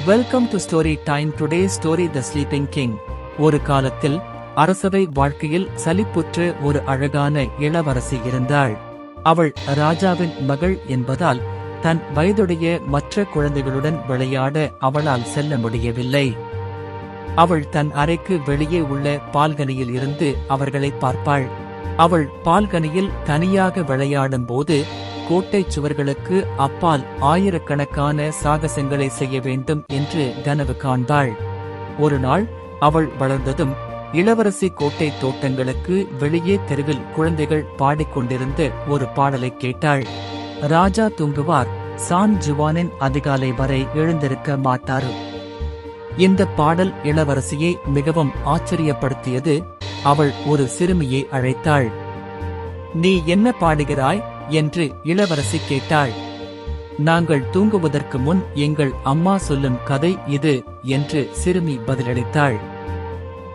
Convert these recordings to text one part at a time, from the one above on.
Welcome to story time. Today story the sleeping king. ஒரு காலத்தில் அரசவை வாழ்க்கையில் சலிப்புற்ற ஒரு அழகான இளவரசி இருந்தாள். அவள் ராஜாவின் மகள் என்பதால் தன் வயதுடைய மற்ற குழந்தைகளுடன் விளையாட அவளால் செல்ல முடியவில்லை. அவள் தன் அறைக்கு வெளியே உள்ள பால்கனியில் இருந்து அவர்களை பார்ப்பாள். அவள் பால்கனியில் தனியாக விளையாடும் போது கோட்டை சுவர்களுக்கு அப்பால் ஆயிரக்கணக்கான சாகசங்களை செய்ய வேண்டும் என்று கனவு காண்பாள். ஒரு நாள் அவள் வளர்ந்ததும் இளவரசி கோட்டை தோட்டங்களுக்கு வெளியே தெருவில் குழந்தைகள் பாடிக்கொண்டிருந்த ஒரு பாடலை கேட்டாள். ராஜா தூங்குவார், சான் ஜுவானின் அதிகாலை வரை எழுந்திருக்க மாட்டார். இந்த பாடல் இளவரசியை மிகவும் ஆச்சரியப்படுத்தியது. அவள் ஒரு சிறுமியை அழைத்தாள். நீ என்ன பாடுகிறாய் என்று இளவரசி கேட்டாள். நாங்கள் தூங்குவதற்கு முன் எங்கள் அம்மா சொல்லும் கதை இது என்று சிறுமி பதிலளித்தாள்.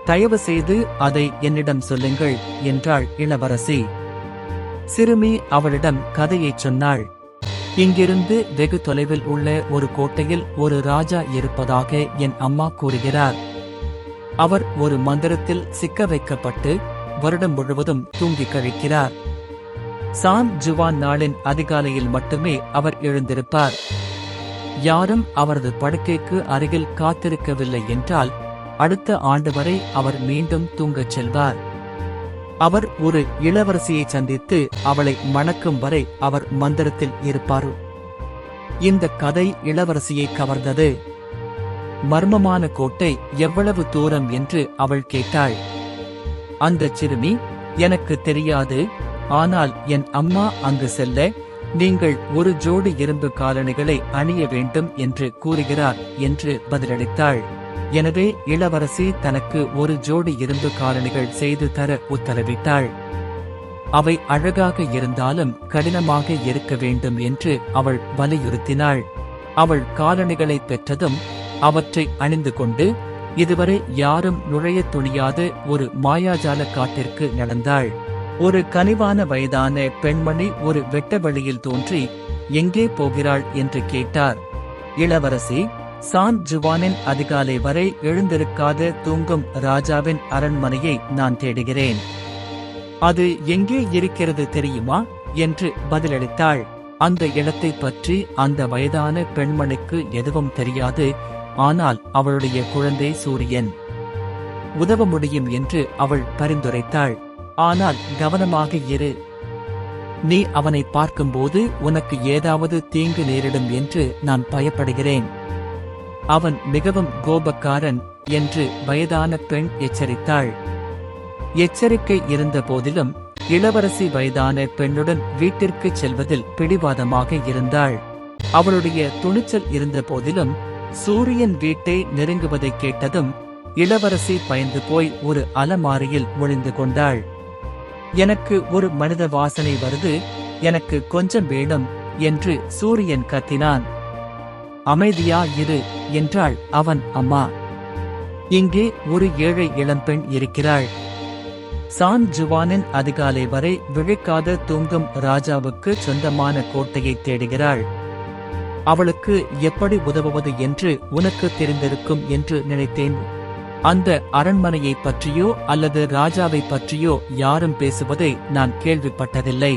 தயவு செய்து அதை என்னிடம் சொல்லுங்கள் என்றாள் இளவரசி. சிறுமி அவளிடம் கதையைச் சொன்னாள். இங்கிருந்து வெகு தொலைவில் உள்ள ஒரு கோட்டையில் ஒரு ராஜா இருப்பதாக என் அம்மா கூறுகிறார். அவர் ஒரு மந்திரத்தில் சிக்க வைக்கப்பட்டு வருடம் முழுவதும் தூங்கி கழிக்கிறார். சான் ஜுவான் நாளின் அதிகாலையில் மட்டுமே அவர் எழுந்திருப்பார். யாரும் அவரது படுக்கைக்கு அருகில் காத்திருக்கவில்லை என்றால் அடுத்த ஆண்டு வரை அவர் மீண்டும் தூங்கச் செல்வார். அவர் ஒரு இளவரசியை சந்தித்து அவளை மணக்கும் வரை அவர் மந்திரத்தில் இருப்பார். இந்த கதை இளவரசியை கவர்ந்தது. மர்மமான கோட்டை எவ்வளவு தூரம் என்று அவள் கேட்டாள். அந்த சிறுமி, எனக்கு தெரியாது, ஆனால் என் அம்மா அங்கு செல்ல நீங்கள் ஒரு ஜோடி இரும்பு காலணிகளை அணிய வேண்டும் என்று கூறுகிறார் என்று பதிலளித்தாள். எனவே இளவரசி தனக்கு ஒரு ஜோடி இரும்பு காலணிகள் செய்து தர உத்தரவிட்டாள். அவை அழகாக இருந்தாலும் கடினமாக இருக்க வேண்டும் என்று அவள் வலியுறுத்தினாள். அவள் காலணிகளை பெற்றதும் அவற்றை அணிந்து கொண்டு இதுவரை யாரும் நுழைய துணியாத ஒரு மாயாஜால காட்டிற்கு நடந்தாள். ஒரு கனிவான வயதான பெண்மணி ஒரு வெட்டவெளியில் தோன்றி எங்கே போகிறாள் என்று கேட்டார். இளவரசி, சான் ஜுவானின் அதிகாலை வரை எழுந்திருக்காத தூங்கும் ராஜாவின் அரண்மனையை நான் தேடுகிறேன். அது எங்கே இருக்கிறது தெரியுமா என்று பதிலளித்தாள். அந்த இடத்தை பற்றி அந்த வயதான பெண்மணிக்கு எதுவும் தெரியாது. ஆனால் அவளுடைய குழந்தை சூரியன் உதவ முடியும் என்று அவள் பரிந்துரைத்தாள். ஆனால் கவனமாக இரு. நீ அவனை பார்க்கும்போது உனக்கு ஏதாவது தீங்கு நேரிடும் என்று நான் பயப்படுகிறேன். அவன் மிகவும் கோபக்காரன் என்று வயதான பெண் எச்சரித்தாள். எச்சரிக்கை இருந்த போதிலும் இளவரசி வயதான பெண்ணுடன் வீட்டிற்கு செல்வதில் பிடிவாதமாக இருந்தாள். அவளுடைய துணிச்சல் இருந்த போதிலும் சூரியன் வீட்டை நெருங்குவதை கேட்டதும் இளவரசி பயந்து போய் ஒரு அலமாரியில் ஒளிந்து கொண்டாள். எனக்கு ஒரு மனித வாசனை வருது, எனக்கு கொஞ்சம் வேணும் என்று சூரியன் கத்தினான். அமைதியா இரு என்றாள் அவன் அம்மா. இங்கே ஒரு ஏழை இளம்பெண் இருக்கிறாள். சான் ஜுவானின் அதிகாலை வரை விழிக்காத தூங்கும் ராஜாவுக்கு சொந்தமான கோட்டையை தேடுகிறாள். அவளுக்கு எப்படி உதவுவது என்று உனக்கு தெரிந்திருக்கும் என்று நினைத்தேன். அந்த அரண்மனையை பற்றியோ அல்லது ராஜாவை பற்றியோ யாரும் பேசுவதை நான் கேள்விப்பட்டதில்லை.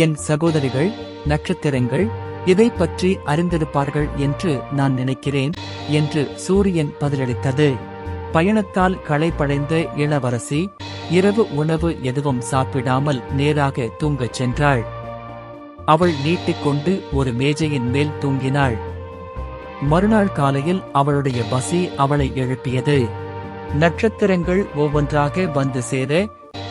என் சகோதரிகள், நட்சத்திரங்கள் இதை பற்றி அறிந்திருப்பார்கள் என்று நான் நினைக்கிறேன் என்று சூரியன் பதிலளித்தது. பயணத்தால் களைப்படைந்த இளவரசி இரவு உணவு எதுவும் சாப்பிடாமல் நேராக தூங்கச் சென்றாள். அவள் நீட்டிக்கொண்டு ஒரு மேஜையின் மேல் தூங்கினாள். மறுநாள் காலையில் அவளுடைய பசி அவளை எழுப்பியது. நட்சத்திரங்கள் ஒவ்வொன்றாக வந்து சேர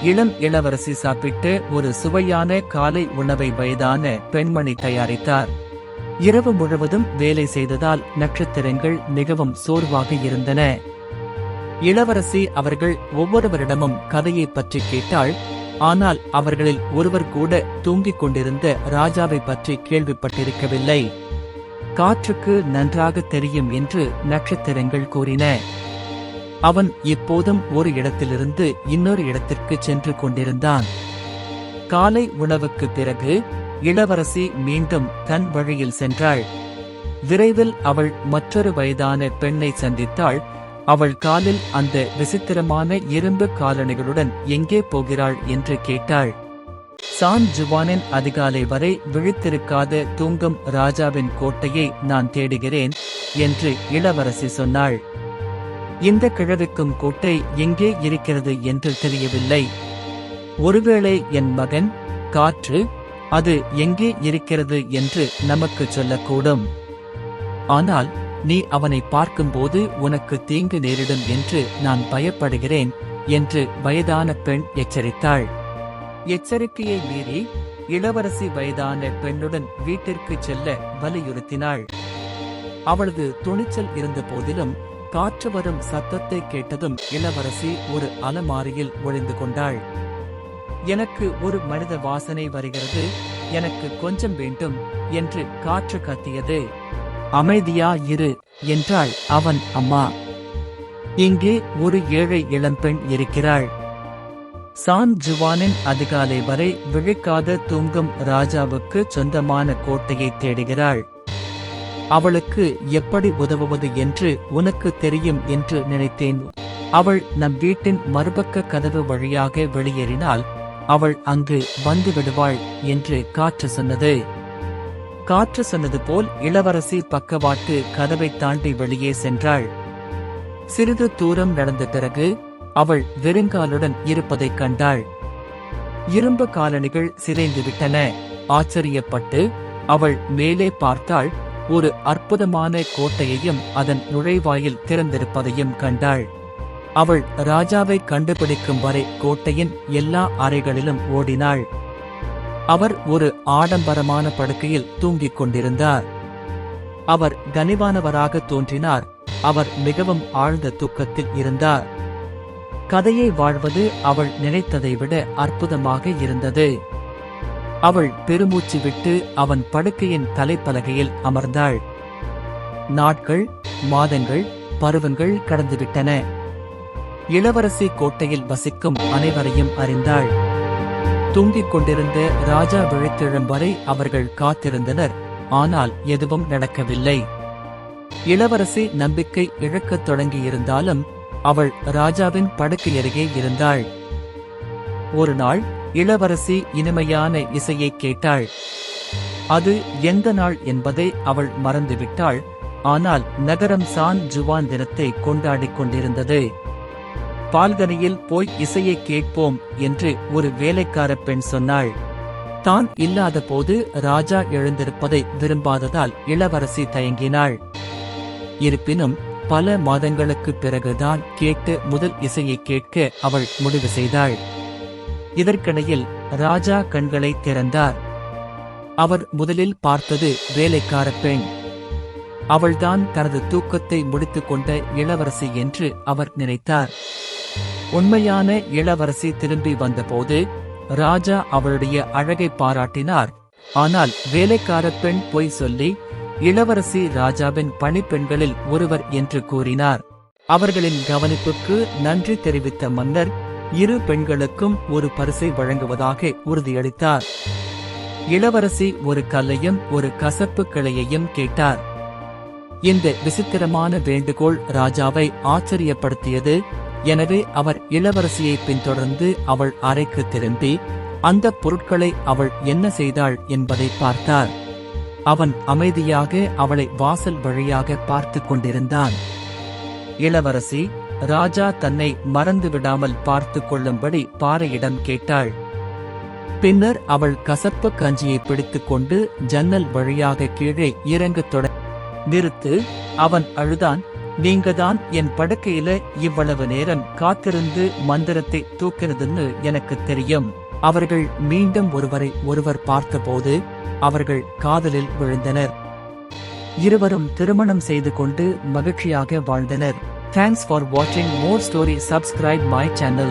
இளம் இளவரசி சாப்பிட்டு ஒரு சுவையான காலை உணவை வயதான பெண்மணி தயாரித்தார். இரவு முழுவதும் வேலை செய்ததால் நட்சத்திரங்கள் மிகவும் சோர்வாக இருந்தன. இளவரசி அவர்கள் ஒவ்வொருவரிடமும் கதையை பற்றி கேட்டாள். ஆனால் அவர்களில் ஒருவர் கூட தூங்கிக் கொண்டிருந்த ராஜாவை பற்றி கேள்விப்பட்டிருக்கவில்லை. காற்றுக்கு நன்றாக தெரியும் என்று நட்சத்திரங்கள் கூறின. அவன் இப்போதும் ஒரு இடத்திலிருந்து இன்னொரு இடத்திற்கு சென்று கொண்டிருந்தான். காலை உணவுக்கு பிறகு இளவரசி மீண்டும் தன் வழியில் சென்றாள். விரைவில் அவள் மற்றொரு வயதான பெண்ணை சந்தித்தாள். அவள் காலில் அந்த விசித்திரமான இரும்பு காலணிகளுடன் எங்கே போகிறாள் என்று கேட்டாள். சான் ஜுவானின் அதிகாலை வரை விழித்திருக்காத தூங்கும் ராஜாவின் கோட்டையை நான் தேடுகிறேன் என்று இளவரசி சொன்னாள். இந்த கிழவிக்கும் கோட்டை எங்கே இருக்கிறது என்று தெரியவில்லை. ஒருவேளை என் மகன் காற்று அது எங்கே இருக்கிறது என்று நமக்கு சொல்லக்கூடும். ஆனால் நீ அவனை பார்க்கும்போது உனக்கு தீங்கு நேரிடும் என்று நான் பயப்படுகிறேன் என்று வயதான பெண் எச்சரித்தாள். எச்சரிக்கையை மீறி இளவரசி வயதான பெண்ணுடன் வீட்டிற்கு செல்ல வலியுறுத்தினாள். அவளது துணிச்சல் இருந்த போதிலும் காற்று வரும் சத்தத்தை கேட்டதும் இளவரசி ஒரு அலமாரியில் ஒளிந்து கொண்டாள். எனக்கு ஒரு மனித வாசனை வருகிறது, எனக்கு கொஞ்சம் வேண்டும் என்று காற்று கத்தியது. அமைதியா இரு என்றாள் அவன் அம்மா. இங்கே ஒரு ஏழை இளம்பெண் இருக்கிறாள். சான் ஜுவானின் அதிகாலை வரை விழிக்காத தூங்கும் ராஜாவுக்கு சொந்தமான கோட்டையை தேடுகிறாள். அவளுக்கு எப்படி உதவுவது என்று உனக்கு தெரியும் என்று நினைத்தேன். அவள் நம் வீட்டின் மறுபக்க கதவு வழியாக வெளியேறினால் அவள் அங்கு வந்து விடுவாள் என்று காற்று சொன்னது. காற்று சொன்னது போல் இளவரசி பக்கவாட்டு கதவை தாண்டி வெளியே சென்றாள். சிறிது தூரம் நடந்த பிறகு அவள் வெறுங்காலுடன் இருப்பதைக் கண்டாள். இரும்பு காலணிகள் சிதைந்து விட்டன. ஆச்சரியப்பட்டு அவள் மேலே பார்த்தாள். ஒரு அற்புதமான கோட்டையையும் அதன் நுழைவாயில் திறந்திருப்பதையும் கண்டாள். அவள் ராஜாவை கண்டுபிடிக்கும் வரை கோட்டையின் எல்லா அறைகளிலும் ஓடினாள். அவர் ஒரு ஆடம்பரமான படுக்கையில் தூங்கிக் கொண்டிருந்தார். அவர் கனிவானவராக தோன்றினார். அவர் மிகவும் ஆழ்ந்த தூக்கத்தில் இருந்தார். கதையை வாழ்வது அவள் நினைத்ததை விட அற்புதமாக இருந்தது. அவள் பெருமூச்சு விட்டு அவன் படுக்கையின் தலைப்பலகையில் அமர்ந்தாள். நாட்கள், மாதங்கள், பருவங்கள் கடந்துவிட்டன. இளவரசி கோட்டையில் வசிக்கும் அனைவரையும் அறிந்தாள். தூங்கிக் கொண்டிருந்த ராஜா விழித்தெழும் வரை அவர்கள் காத்திருந்தனர். ஆனால் எதுவும் நடக்கவில்லை. இளவரசி நம்பிக்கை இழக்கத் தொடங்கியிருந்தாலும் அவள் ராஜாவின் படுக்கையருகே இருந்தாள். ஒரு நாள் இளவரசி இனிமையான இசையை கேட்டாள். அது எந்த நாள் என்பதை அவள் மறந்துவிட்டாள். ஆனால் நகரம் சான் ஜுவான் தினத்தை கொண்டாடிக் கொண்டிருந்தது. பால்கனியில் போய் இசையை கேட்போம் என்று ஒரு வேலைக்கார பெண் சொன்னாள். தான் இல்லாத போது ராஜா எழுந்திருப்பதை விரும்பாததால் இளவரசி தயங்கினாள். இருப்பினும் பல மாதங்களுக்கு பிறகுதான் கேட்டு முதல் இசையை கேட்க அவள் முடிவு செய்தாள். இதற்கிடையில் ராஜா கண்களை திறந்தார். அவர் முதலில் பார்த்தது வேலைக்கார பெண். அவள்தான் தனது தூக்கத்தை முடித்துக் கொண்ட இளவரசி என்று அவர் நினைத்தார். உண்மையான இளவரசி திரும்பி வந்தபோது ராஜா அவளுடைய அழகை பாராட்டினார். ஆனால் வேலைக்கார பெண் பொய் சொல்லி இளவரசி ராஜாவின் பணிப்பெண்களில் ஒருவர் என்று கூறினார். அவர்களின் கவனிப்புக்கு நன்றி தெரிவித்த மன்னர் இரு பெண்களுக்கும் ஒரு பரிசை வழங்குவதாக உறுதியளித்தார். இளவரசி ஒரு கல்லையும் ஒரு கசப்பு கிளையையும் கேட்டார். இந்த விசித்திரமான வேண்டுகோள் ராஜாவை ஆச்சரியப்படுத்தியது. எனவே அவர் இளவரசியை பின்தொடர்ந்து அவள் அறைக்கு திரும்பி அந்த பொருட்களை அவள் என்ன செய்தாள் என்பதை பார்த்தார். அவன் அமைதியாக அவளை வாசல் வழியாக பார்த்து கொண்டிருந்தான். இளவரசி ராஜா தன்னை மறந்துவிடாமல் பார்த்து கொள்ளும்படி பாறையிடம் கேட்டாள். பின்னர் அவள் கசப்பு கஞ்சியை பிடித்துக் கொண்டு ஜன்னல் வழியாக கீழே இறங்கத் நிறுத்து. அவன் அழுதான். நீங்கதான் என் படுக்கையில இவ்வளவு நேரம் காத்திருந்து மந்திரத்தை தூக்கினதுன்னு எனக்கு தெரியும். அவர்கள் மீண்டும் ஒருவரை ஒருவர் பார்த்தபோது அவர்கள் காதலில் விழுந்தனர். இருவரும் திருமணம் செய்து கொண்டு மகிழ்ச்சியாக வாழ்ந்தனர். Thanks for watching more story. Subscribe my channel.